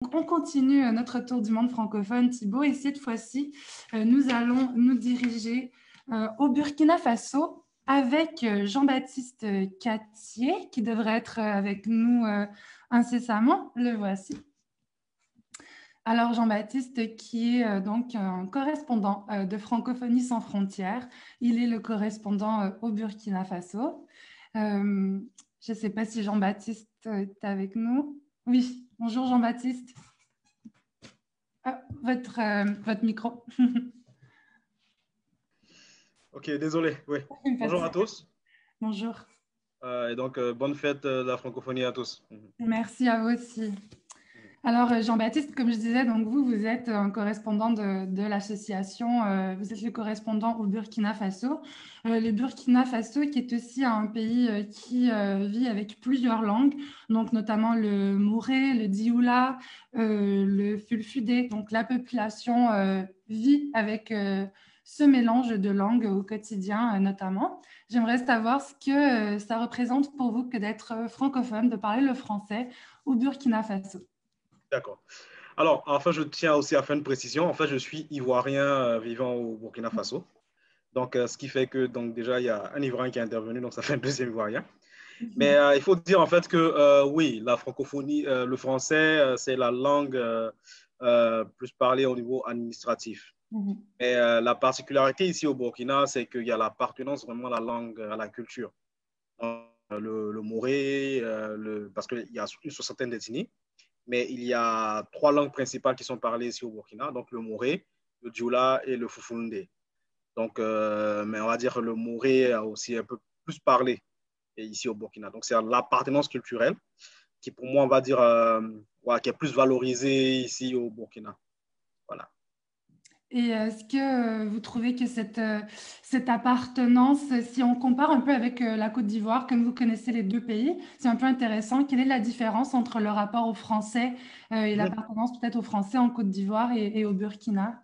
On continue notre tour du monde francophone, Thibaut, et cette fois-ci, nous allons nous diriger au Burkina Faso avec Jean-Baptiste Cattier, qui devrait être avec nous incessamment. Le voici. Alors, Jean-Baptiste, qui est donc un correspondant de Francophonie sans frontières, il est le correspondant au Burkina Faso. Je ne sais pas si Jean-Baptiste est avec nous. Oui, bonjour Jean-Baptiste. Votre micro. Ok, désolé. Oui. Bonjour à tous. Bonjour. Et donc, bonne fête de la francophonie à tous. Merci à vous aussi. Alors, Jean-Baptiste, comme je disais, donc vous êtes un correspondant de l'association, vous êtes le correspondant au Burkina Faso. Le Burkina Faso qui est aussi un pays qui vit avec plusieurs langues, donc notamment le mouré, le dioula, le fulfudé. Donc, la population vit avec ce mélange de langues au quotidien, notamment. J'aimerais savoir ce que ça représente pour vous que d'être francophone, de parler le français au Burkina Faso. D'accord. Alors, enfin, je tiens aussi à faire une précision. En fait, je suis ivoirien vivant au Burkina Faso. Donc, ce qui fait que donc, déjà, il y a un Ivoirien qui est intervenu, donc ça fait un deuxième Ivoirien. Mais il faut dire en fait que oui, la francophonie, le français, c'est la langue plus parlée au niveau administratif. Mais la particularité ici au Burkina, c'est qu'il y a l'appartenance vraiment à la langue, à la culture. Le moré, parce qu'il y a une soixantaine d'ethnies, mais il y a trois langues principales qui sont parlées ici au Burkina, donc le moré, le dioula et le foufoundé. Donc, mais on va dire que le moré a aussi un peu plus parlé ici au Burkina. Donc, c'est l'appartenance culturelle qui, pour moi, on va dire, ouais, qui est plus valorisée ici au Burkina. Voilà. Et est-ce que vous trouvez que cette appartenance, si on compare un peu avec la Côte d'Ivoire, comme vous connaissez les deux pays, c'est un peu intéressant. Quelle est la différence entre le rapport au français et l'appartenance peut-être au français en Côte d'Ivoire et au Burkina?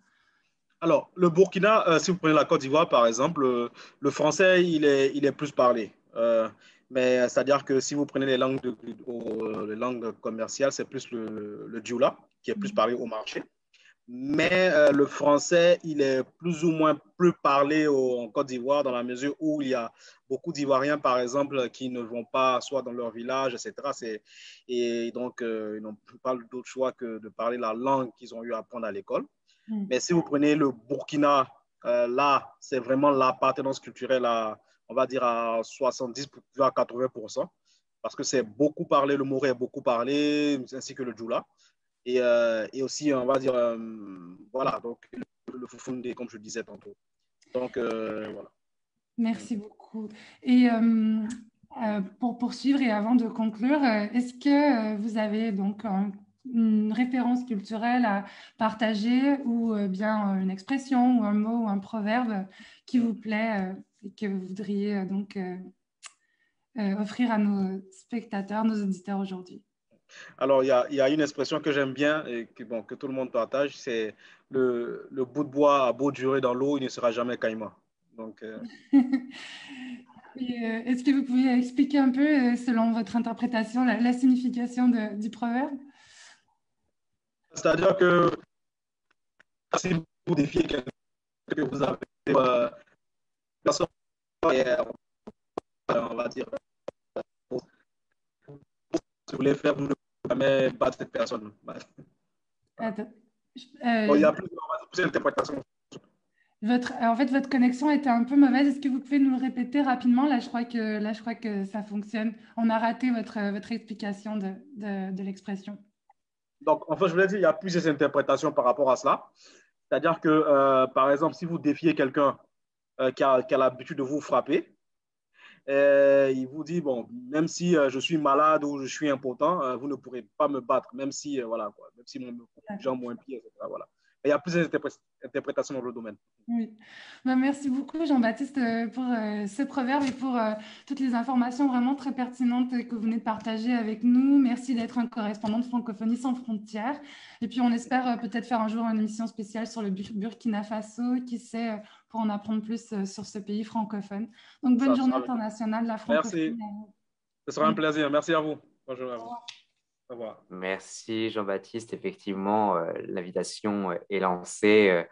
Alors, le Burkina, si vous prenez la Côte d'Ivoire, par exemple, le français, il est plus parlé. Mais c'est-à-dire que si vous prenez les langues commerciales, c'est plus le dioula qui est plus parlé au marché. Mais le français, il est plus ou moins plus parlé en Côte d'Ivoire dans la mesure où il y a beaucoup d'Ivoiriens, par exemple, qui ne vont pas soit dans leur village, etc. Et donc, ils n'ont pas d'autre choix que de parler la langue qu'ils ont eu à apprendre à l'école. Mais si vous prenez le Burkina, là, c'est vraiment l'appartenance culturelle on va dire, à 70 à 80%, parce que c'est beaucoup parlé, le moré est beaucoup parlé, ainsi que le djoula. Et aussi, on va dire, voilà, donc le foufoundé, comme je disais tantôt. Donc, voilà. Merci beaucoup. Et pour poursuivre et avant de conclure, est-ce que vous avez donc une référence culturelle à partager ou bien une expression ou un mot ou un proverbe qui vous plaît et que vous voudriez donc offrir à nos spectateurs, nos auditeurs aujourd'hui? Alors, il y a une expression que j'aime bien et que, bon, que tout le monde partage, c'est le bout de bois a beau durer dans l'eau, il ne sera jamais caïman. Donc, Est-ce que vous pouvez expliquer un peu, selon votre interprétation, la signification du proverbe? c'est-à-dire que si vous défiez quelqu'un que vous avez, personne, on va dire, si vous voulez faire, vous ne pouvez jamais battre cette personne. Voilà. Attends. Donc, il y Euh, a plusieurs interprétations. En fait, votre connexion était un peu mauvaise. Est-ce que vous pouvez nous le répéter rapidement? Là, je crois que ça fonctionne. On a raté votre explication de l'expression. Donc, en fait, je voulais dire, il y a plusieurs interprétations par rapport à cela. C'est-à-dire que, par exemple, si vous défiez quelqu'un qui a l'habitude de vous frapper, il vous dit, bon, même si je suis malade ou je suis important, vous ne pourrez pas me battre, même si, voilà, quoi, même si mon jambe ou un pied, etc. Voilà. Et il y a plusieurs interprétations dans le domaine. Oui. Ben, merci beaucoup, Jean-Baptiste, pour ce proverbe et pour toutes les informations vraiment très pertinentes que vous venez de partager avec nous. Merci d'être un correspondant de Francophonie sans frontières. Et puis, on espère peut-être faire un jour une émission spéciale sur le Burkina Faso, qui sait, pour en apprendre plus sur ce pays francophone. Donc, bonne Ça journée sera... internationale de la Merci. francophonie. Ce sera un plaisir. Merci à vous. Bonjour à vous. Au revoir. Merci Jean-Baptiste. Effectivement, l'invitation est lancée.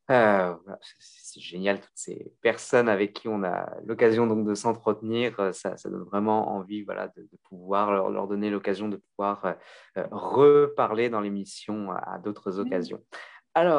Voilà, c'est génial, toutes ces personnes avec qui on a l'occasion donc de s'entretenir. Ça donne vraiment envie, voilà, de pouvoir leur donner l'occasion de pouvoir reparler dans l'émission à d'autres Oui. occasions. Alors,